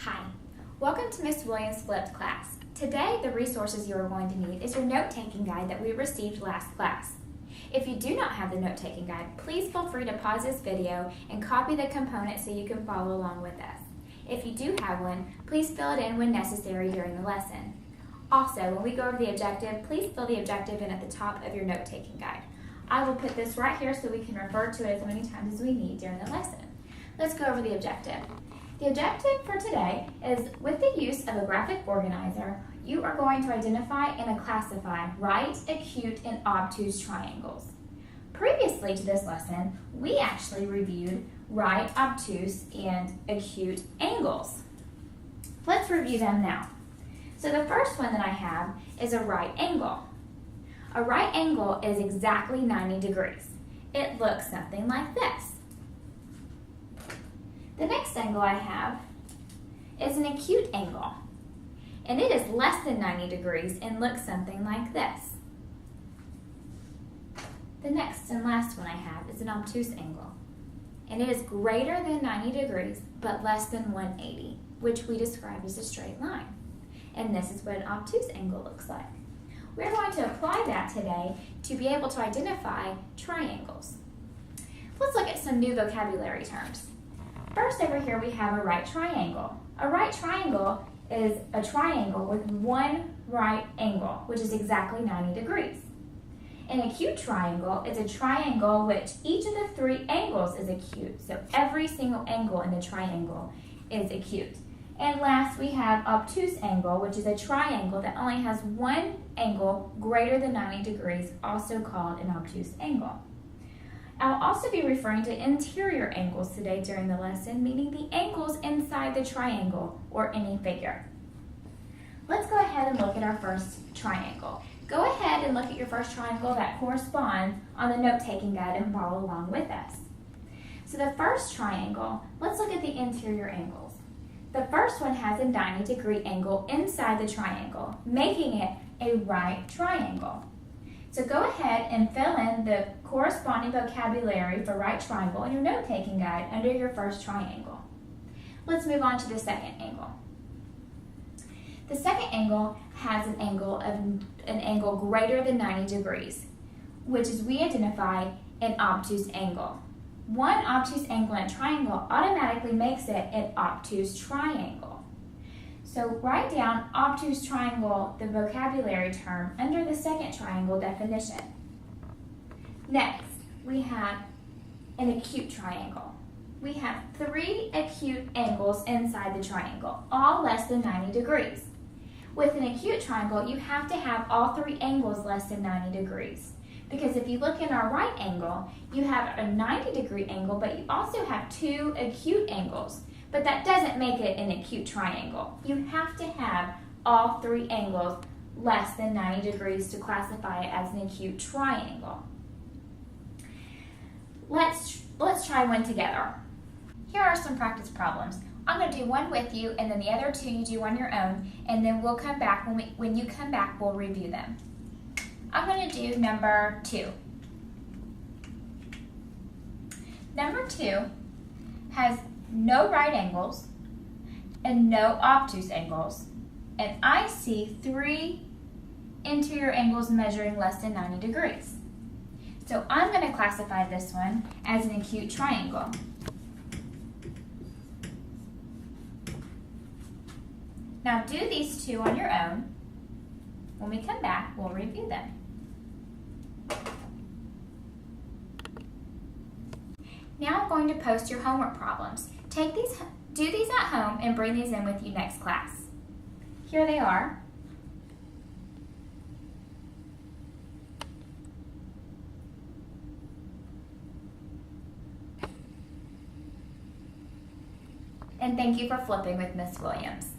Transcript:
Hi, welcome to Miss Williams' Flipped class. Today, the resources you are going to need is your note-taking guide that we received last class. If you do not have the note-taking guide, please feel free to pause this video and copy the components so you can follow along with us. If you do have one, please fill it in when necessary during the lesson. Also, when we go over the objective, please fill the objective in at the top of your note-taking guide. I will put this right here so we can refer to it as many times as we need during the lesson. Let's go over the objective. The objective for today is, with the use of a graphic organizer, you are going to identify and classify right, acute, and obtuse triangles. Previously to this lesson, we actually reviewed right, obtuse, and acute angles. Let's review them now. So the first one that I have is a right angle. A right angle is exactly 90 degrees. It looks something like this. The next angle I have is an acute angle, and it is less than 90 degrees and looks something like this. The next and last one I have is an obtuse angle, and it is greater than 90 degrees but less than 180, which we describe as a straight line. And this is what an obtuse angle looks like. We're going to apply that today to be able to identify triangles. Let's look at some new vocabulary terms. First, over here we have a right triangle. A right triangle is a triangle with one right angle, which is exactly 90 degrees. An acute triangle is a triangle which each of the three angles is acute, so every single angle in the triangle is acute. And last, we have obtuse angle, which is a triangle that only has one angle greater than 90 degrees, also called an obtuse angle. I'll also be referring to interior angles today during the lesson, meaning the angles inside the triangle or any figure. Let's go ahead and look at our first triangle. Go ahead and look at your first triangle that corresponds on the note-taking guide and follow along with us. So the first triangle, let's look at the interior angles. The first one has a 90-degree angle inside the triangle, making it a right triangle. So go ahead and fill in the corresponding vocabulary for right triangle in your note-taking guide under your first triangle. Let's move on to the second angle. The second angle has an angle greater than 90 degrees, which is we identify an obtuse angle. One obtuse angle in a triangle automatically makes it an obtuse triangle. So write down obtuse triangle, the vocabulary term, under the second triangle definition. Next, we have an acute triangle. We have three acute angles inside the triangle, all less than 90 degrees. With an acute triangle, you have to have all three angles less than 90 degrees. Because if you look in our right angle, you have a 90-degree angle, but you also have two acute angles. But that doesn't make it an acute triangle. You have to have all three angles less than 90 degrees to classify it as an acute triangle. Let's try one together. Here are some practice problems. I'm going to do one with you, and then the other two you do on your own, and then we'll come back. When you come back, we'll review them. I'm going to do number 2. Number 2 has no right angles and no obtuse angles, and I see 3 interior angles measuring less than 90 degrees. So I'm going to classify this one as an acute triangle. Now do these two on your own. When we come back, we'll review them. Now I'm going to post your homework problems. Do these at home and bring these in with you next class. Here they are. And thank you for flipping with Miss Williams.